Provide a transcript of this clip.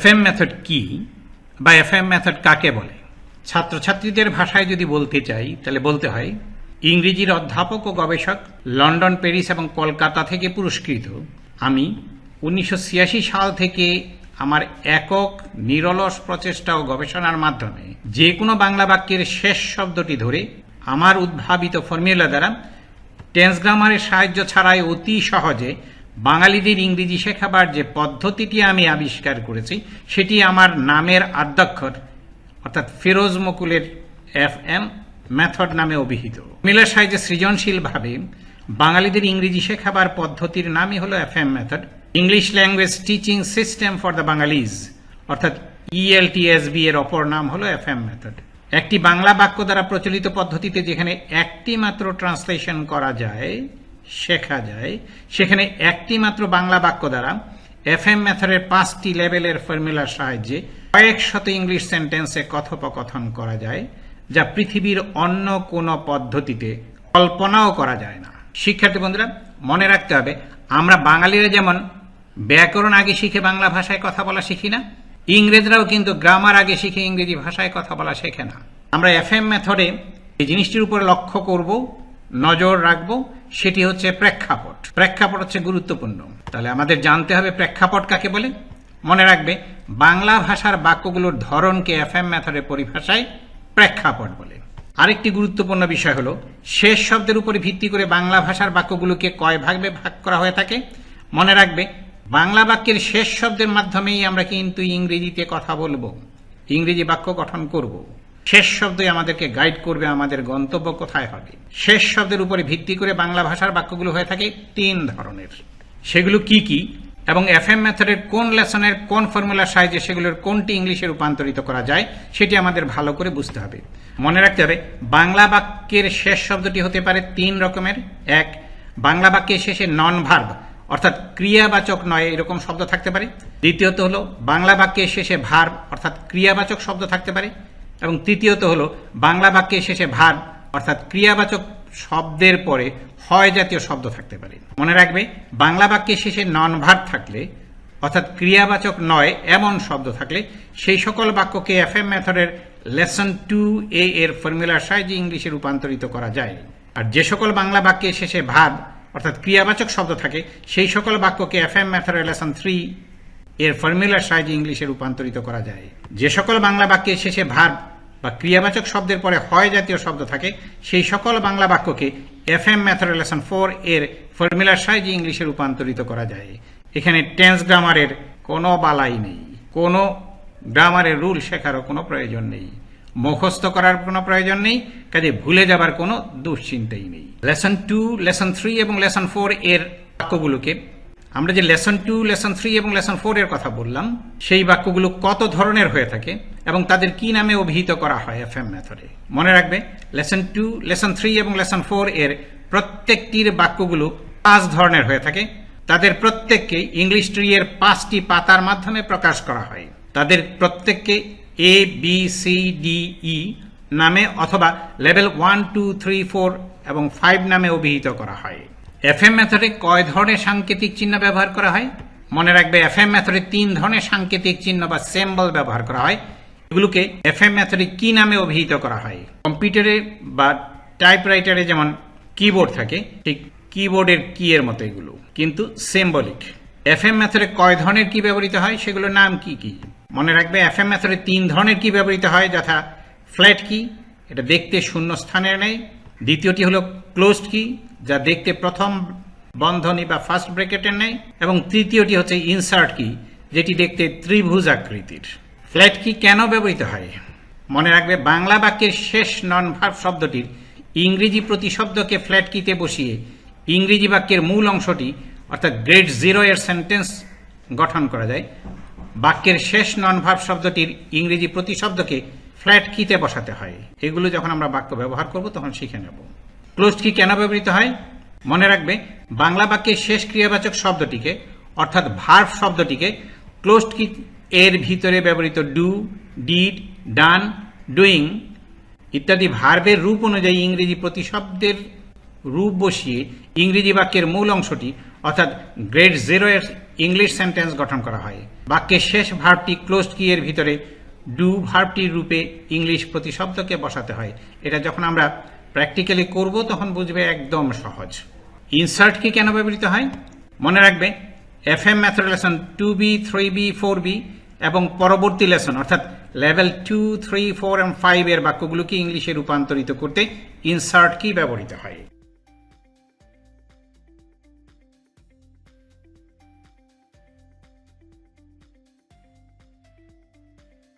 FM method কি বা FM method কাকে বলে? ছাত্রছাত্রীদের ভাষায় যদি বলতে চাই তাহলে বলতে হয়, ইংরেজির অধ্যাপক ও গবেষক, লন্ডন, প্যারিস এবং কলকাতা থেকে পুরস্কৃত আমি 1986 সাল থেকে আমার একক নিরলস প্রচেষ্টা ও গবেষণার মাধ্যমে যে কোনো বাংলা বাক্যের শেষ শব্দটি ধরে আমার উদ্ভাবিত ফর্মুলা দ্বারা টেন্স গ্রামারের সাহায্য ছাড়াই অতি সহজে বাঙালিদের ইংরেজি শেখাবার যে পদ্ধতিটি আমি আবিষ্কার করেছি সেটি আমার নামের আদ্যাক্ষর অর্থাৎ ফিরোজ মুকুলের এফএম মেথড নামে অভিহিত। ফর্মুলার সাহায্যে সৃজনশীলভাবে বাঙালিদের ইংরেজি শেখাবার পদ্ধতির নামই হলো FM method, English language teaching system for the বাঙালিজ অর্থাৎ ELTSB এর অপর নাম হলো এফএম মেথড। একটি বাংলা বাক্য দ্বারা প্রচলিত পদ্ধতিতে যেখানে একটি মাত্র ট্রান্সলেশন করা যায়, শেখা যায়, সেখানে একটি মাত্র বাংলা বাক্য দ্বারা এফএম মেথডের 5টি লেভেলের ফর্মুলার সাহায্যে কয়েক শত ইংলিশ সেন্টেন্সে কথোপকথন করা যায়, যা পৃথিবীর অন্য কোনো পদ্ধতিতে কল্পনাও করা যায় না। শিক্ষার্থী বন্ধুরা, মনে রাখতে হবে, আমরা বাঙালিরা যেমন ব্যাকরণ আগে শিখে বাংলা ভাষায় কথা বলা শিখি না, ইংরেজরাও কিন্তু গ্রামার আগে শিখে ইংরেজি ভাষায় কথা বলা শেখে না। আমরা এফএম মেথডে এই জিনিসটির উপরে লক্ষ্য করব, নজর রাখবো, সেটি হচ্ছে প্রেক্ষাপট। প্রেক্ষাপট হচ্ছে গুরুত্বপূর্ণ। তাহলে আমাদের জানতে হবে প্রেক্ষাপট কাকে বলে। মনে রাখবে, বাংলা ভাষার বাক্যগুলোর ধরনকে এফএম মেথডের পরিভাষায় প্রেক্ষাপট বলে। আরেকটি গুরুত্বপূর্ণ বিষয় হলো, শেষ শব্দের উপরে ভিত্তি করে বাংলা ভাষার বাক্যগুলোকে কয় ভাগে ভাগ করা হয়ে থাকে। মনে রাখবে, বাংলা বাক্যের শেষ শব্দের মাধ্যমেই আমরা কিন্তু ইংরেজিতে কথা বলবো, ইংরেজি বাক্য গঠন করব। শেষ শব্দই আমাদেরকে গাইড করবে আমাদের গন্তব্য কোথায় হবে। শেষ শব্দের উপরে ভিত্তি করে বাংলা ভাষার বাক্যগুলো হয়ে থাকে 3 ধরনের। সেগুলো কি কি এবং এফএম মেথডের কোন লেসনের কোন ফর্মুলার সাহায্যে সেগুলোর কোনটি ইংলিশে রূপান্তরিত করা যায় সেটি আমাদের ভালো করে বুঝতে হবে। মনে রাখতে হবে, বাংলা বাক্যের শেষ শব্দটি হতে পারে 3 রকমের। 1, বাংলা বাক্যের শেষে নন ভার্ব অর্থাৎ ক্রিয়াবাচক নয় এরকম শব্দ থাকতে পারে। দ্বিতীয়ত হলো, বাংলা বাক্যের শেষে ভার্ব অর্থাৎ ক্রিয়াবাচক শব্দ থাকতে পারে। এবং তৃতীয়ত হলো, বাংলা বাক্যের শেষে ভার্ব অর্থাৎ ক্রিয়াবাচক শব্দের পরে হয় জাতীয় শব্দ থাকতে পারে। মনে রাখবে, বাংলা বাক্যের শেষে নন ভার্ব থাকলে অর্থাৎ ক্রিয়াবাচক নয় এমন শব্দ থাকলে সেই সকল বাক্যকে এফএম মেথডের লেসন 2A এর ফর্মুলার সাহায্যে ইংলিশে রূপান্তরিত করা যায়। আর যে সকল বাংলা বাক্যের শেষে ভার্ব অর্থাৎ ক্রিয়াবাচক শব্দ থাকে সেই সকল বাক্যকে এফএম মেথডের লেসন 3 এর ফর্মুলার সাহায্যে ইংলিশে রূপান্তরিত করা যায়। যে সকল বাংলা বাক্যের শেষে ভার্ব বা ক্রিয়াবাচক শব্দের পরে হয় জাতীয় শব্দ থাকে সেই সকল বাংলা বাক্যকে এফএম মেথডের লেসন 4 এর ফর্মুলার সাহায্যে ইংলিশে রূপান্তরিত করা যায়। এখানে টেন্স গ্রামারের কোনো বালাই নেই, কোনো গ্রামারের রুল শেখারও কোনো প্রয়োজন নেই, মুখস্থ করার কোনো প্রয়োজন নেই, কাজে ভুলে যাবার কোনো দুশ্চিন্তাই নেই। লেসন 2, লেসন 3 এবং লেসন 4 এর বাক্যগুলোকে আমরা যে লেসন 2, লেসন 3 এবং লেসন 4 এর কথা বললাম সেই বাক্যগুলো কত ধরনের হয়ে থাকে এবং তাদের কি নামে অভিহিত করা হয় এফএম মেথডে। মনে রাখবে, লেসন 2, লেসন 3 এবং লেসন 4 এর প্রত্যেকটির বাক্যগুলো 5 ধরনের হয়ে থাকে। তাদের প্রত্যেককে ইংলিশ ট্রি এর 5টি পাতার মাধ্যমে প্রকাশ করা হয়। তাদের প্রত্যেককে ABCDE নামে অথবা লেভেল 1, 2, 3, 4 এবং 5 নামে অভিহিত করা হয়। এফএম মেথডে কয় ধরনের সাংকেতিক চিহ্ন ব্যবহার করা হয়? মনে রাখবে, এফএম মেথডে 3 ধরনের সাংকেতিক চিহ্ন বা সিম্বল ব্যবহার করা হয়। এগুলোকে এফএম মেথডে কি নামে অভিহিত করা হয়? কম্পিউটারে বা টাইপরাইটারে যেমন কিবোর্ড থাকে ঠিক কিবোর্ডের কি এর মতো এগুলো, কিন্তু সিম্বলিক। এফএম মেথডে কয় ধরনের কি ব্যবহৃত হয় সেগুলোর নাম কি কি? মনে রাখবে, এফএম মেথডে 3 ধরনের কি ব্যবহৃত হয়, যথা ফ্ল্যাট কি, এটা দেখতে শূন্য স্থানের নেই। দ্বিতীয়টি হলো ক্লোজড কি, যা দেখতে প্রথম বন্ধনী বা ফার্স্ট ব্র্যাকেটের নেই। এবং তৃতীয়টি হচ্ছে ইনসার্ট কি, যেটি দেখতে ত্রিভুজ আকৃতির। ফ্ল্যাট কি কেন ব্যবহৃত হয়? মনে রাখবে, বাংলা বাক্যের শেষ নন ভার্ব শব্দটির ইংরেজি প্রতিশব্দকে ফ্ল্যাট কিতে বসিয়ে ইংরেজি বাক্যের মূল অংশটি অর্থাৎ গ্রেড 0 এর সেন্টেন্স গঠন করা যায়। বাক্যের শেষ নন ভার্ব শব্দটির ইংরেজি প্রতিশব্দকে ফ্ল্যাট কিতে বসাতে হয়। এগুলো যখন আমরা বাক্য ব্যবহার করব তখন শিখে নেব। ক্লোজড কি কেন ব্যবহৃত হয়? মনে রাখবে, বাংলা বাক্যের শেষ ক্রিয়াবাচক শব্দটিকে অর্থাৎ ভার্ব শব্দটিকে ক্লোজড কি এর ভিতরে ব্যবহৃত ডু, ডিড, ডান, ডুইং ইত্যাদি ভার্বের রূপ অনুযায়ী ইংরেজি প্রতিশব্দের রূপ বসিয়ে ইংরেজি বাক্যের মূল অংশটি অর্থাৎ গ্রেড 0 এর ইংলিশ সেন্টেন্স গঠন করা হয়। বাক্যের শেষ ভার্বটি ক্লোজড কি এর ভিতরে ডু ভার্বটির রূপে ইংলিশ প্রতিশব্দকে বসাতে হয়। এটা যখন আমরা প্র্যাকটিক্যালি করব তখন বুঝবে একদম সহজ। ইনসার্ট কি কেন ব্যবহৃত হয় মনে রাখবে, FM method lesson 2B, 3B, 4B এবং পরবর্তী লেসন অর্থাৎ লেভেল 2, 3, 4 এবং 5 এর বাক্যগুলোকে ইংলিশে রূপান্তরিত করতে ইনসার্ট কি ব্যবহৃত হয়।